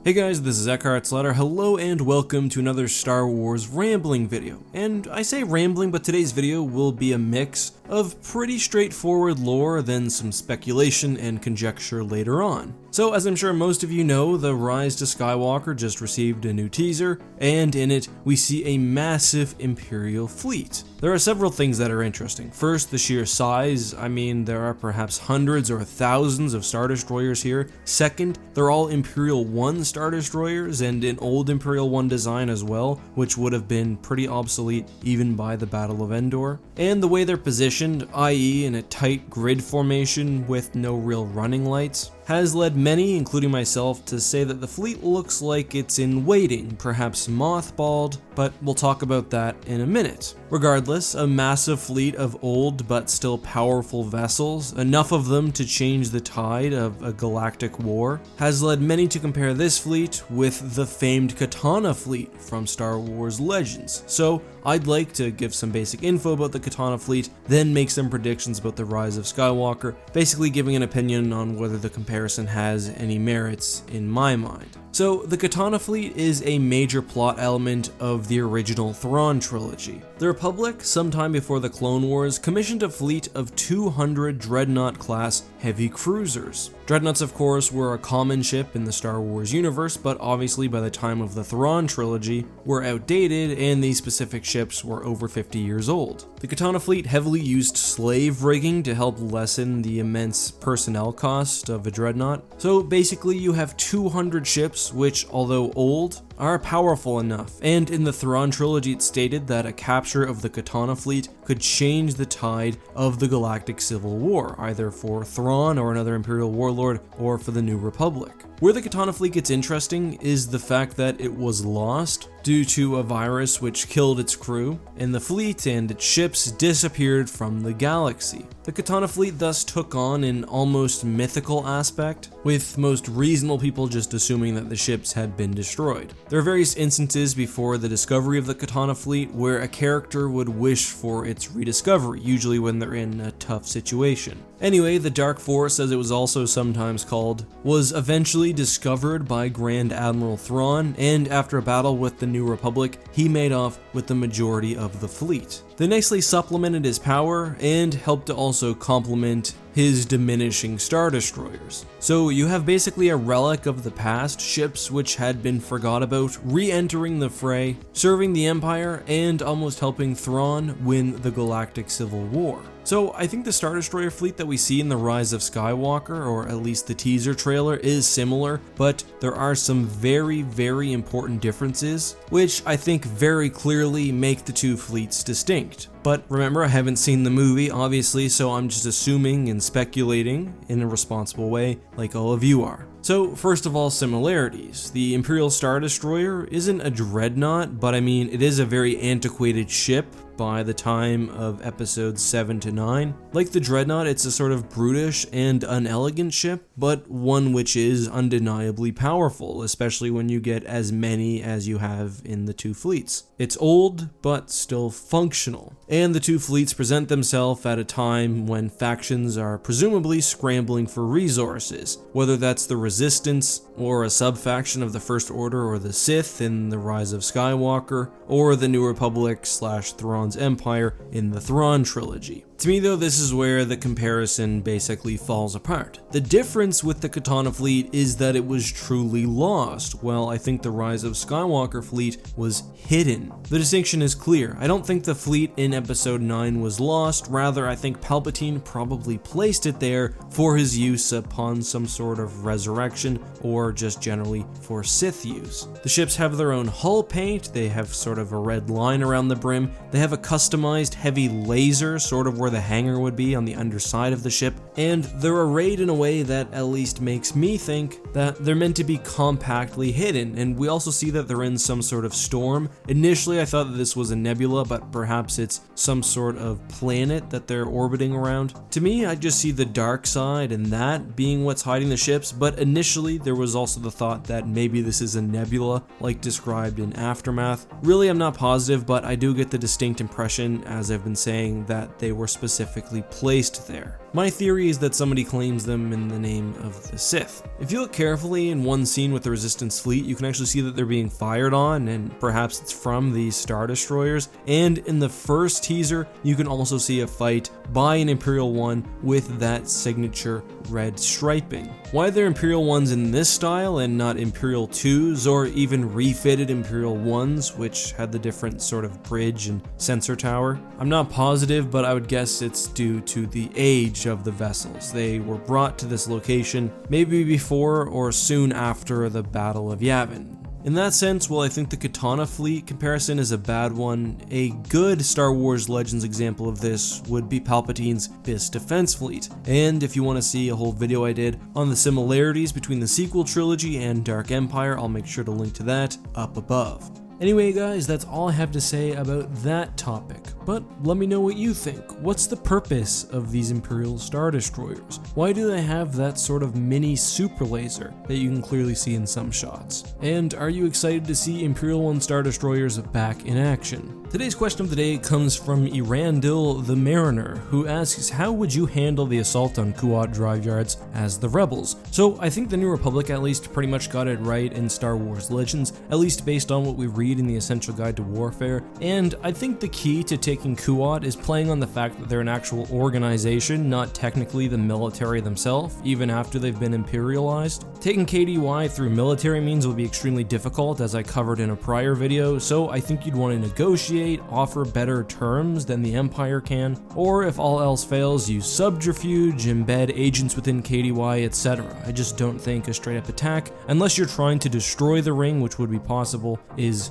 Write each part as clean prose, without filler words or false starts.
Hey guys, this is EckhartsLadder. Hello and welcome to another Star Wars rambling video. And I say rambling, but today's video will be a mix of pretty straightforward lore, then some speculation and conjecture later on. So as I'm sure most of you know, the Rise to Skywalker just received a new teaser, and in it we see a massive Imperial fleet. There are several things that are interesting. First, the sheer size. I mean, there are perhaps hundreds or thousands of Star Destroyers here. Second, they're all Imperial 1 Star Destroyers and an old Imperial 1 design as well, which would have been pretty obsolete even by the Battle of Endor. And the way they're positioned, i.e. in a tight grid formation with no real running lights, has led many, including myself, to say that the fleet looks like it's in waiting, perhaps mothballed, but we'll talk about that in a minute. Regardless, a massive fleet of old but still powerful vessels, enough of them to change the tide of a galactic war, has led many to compare this fleet with the famed Katana Fleet from Star Wars Legends. So I'd like to give some basic info about the Katana Fleet, then make some predictions about the Rise of Skywalker, basically giving an opinion on whether the comparison has any merits in my mind. So, the Katana Fleet is a major plot element of the original Thrawn trilogy. The Republic, sometime before the Clone Wars, commissioned a fleet of 200 Dreadnought-class heavy cruisers. Dreadnoughts, of course, were a common ship in the Star Wars universe, but obviously by the time of the Thrawn trilogy, were outdated and these specific ships were over 50 years old. The Katana Fleet heavily used slave rigging to help lessen the immense personnel cost of a Dreadnought. So basically you have 200 ships which, although old, are powerful enough, and in the Thrawn trilogy it stated that a capture of the Katana Fleet could change the tide of the Galactic Civil War, either for Thrawn or another Imperial warlord, or for the New Republic. Where the Katana Fleet gets interesting is the fact that it was lost due to a virus which killed its crew, and the fleet and its ships disappeared from the galaxy. The Katana Fleet thus took on an almost mythical aspect, with most reasonable people just assuming that the ships had been destroyed. There are various instances before the discovery of the Katana Fleet where a character would wish for its rediscovery, usually when they're in a tough situation. Anyway, the Dark Force, as it was also sometimes called, was eventually discovered by Grand Admiral Thrawn, and after a battle with the New Republic, he made off with the majority of the fleet. They nicely supplemented his power and helped to also complement his diminishing Star Destroyers. So you have basically a relic of the past, ships which had been forgot about, re-entering the fray, serving the Empire, and almost helping Thrawn win the Galactic Civil War. So I think the Star Destroyer fleet that we see in the Rise of Skywalker, or at least the teaser trailer, is similar, but there are some very, very important differences, which I think very clearly make the two fleets distinct. But remember, I haven't seen the movie, obviously, so I'm just assuming and speculating in a responsible way, like all of you are. So, first of all, similarities. The Imperial Star Destroyer isn't a dreadnought, but I mean, it is a very antiquated ship by the time of episodes 7 to 9. Like the Dreadnought, it's a sort of brutish and unelegant ship, but one which is undeniably powerful, especially when you get as many as you have in the two fleets. It's old, but still functional. And the two fleets present themselves at a time when factions are presumably scrambling for resources, whether that's the Resistance, or a sub-faction of the First Order or the Sith in the Rise of Skywalker, or the New Republic / Thrawn's Empire in the Thrawn trilogy. To me though, this is where the comparison basically falls apart. The difference with the Katana Fleet is that it was truly lost, while I think the Rise of Skywalker fleet was hidden. The distinction is clear. I don't think the fleet in episode 9 was lost, rather I think Palpatine probably placed it there for his use upon some sort of resurrection, or just generally for Sith use. The ships have their own hull paint, they have sort of a red line around the brim, they have a customized heavy laser sort of where the hangar would be on the underside of the ship, and they're arrayed in a way that at least makes me think that they're meant to be compactly hidden, and we also see that they're in some sort of storm. Initially I thought that this was a nebula, but perhaps it's some sort of planet that they're orbiting around. To me, I just see the dark side and that being what's hiding the ships, but initially there was also the thought that maybe this is a nebula like described in Aftermath. Really, I'm not positive, but I do get the distinct impression, as I've been saying, that they were specifically placed there. My theory is that somebody claims them in the name of the Sith. If you look carefully in one scene with the Resistance fleet, you can actually see that they're being fired on, and perhaps it's from these Star Destroyers. And in the first teaser, you can also see a fight by an Imperial One with that signature red striping. Why they're Imperial Ones in this style and not Imperial 2s or even refitted Imperial 1s, which had the different sort of bridge and sensor tower, I'm not positive, but I would guess it's due to the age of the vessels. They were brought to this location maybe before or soon after the Battle of Yavin. In that sense, while I think the Katana Fleet comparison is a bad one, a good Star Wars Legends example of this would be Palpatine's Biss Defense Fleet. And if you want to see a whole video I did on the similarities between the sequel trilogy and Dark Empire, I'll make sure to link to that up above. Anyway guys, that's all I have to say about that topic, but let me know what you think. What's the purpose of these Imperial Star Destroyers? Why do they have that sort of mini super laser that you can clearly see in some shots? And are you excited to see Imperial 1 Star Destroyers back in action? Today's question of the day comes from Erandil the Mariner, who asks, how would you handle the assault on Kuat drive yards as the Rebels? So I think the New Republic at least pretty much got it right in Star Wars Legends, at least based on what we read in the Essential Guide to Warfare, and I think the key to taking Kuat is playing on the fact that they're an actual organization, not technically the military themselves, even after they've been imperialized. Taking KDY through military means will be extremely difficult, as I covered in a prior video, so I think you'd want to negotiate, offer better terms than the Empire can, or if all else fails, use subterfuge, embed agents within KDY, etc. I just don't think a straight up attack, unless you're trying to destroy the ring, which would be possible, is,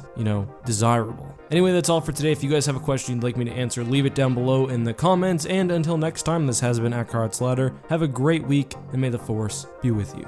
desirable. Anyway, that's all for today. If you guys have a question you'd like me to answer, leave it down below in the comments, and until next time, this has been EckhartsLadder. Have a great week, and may the Force be with you.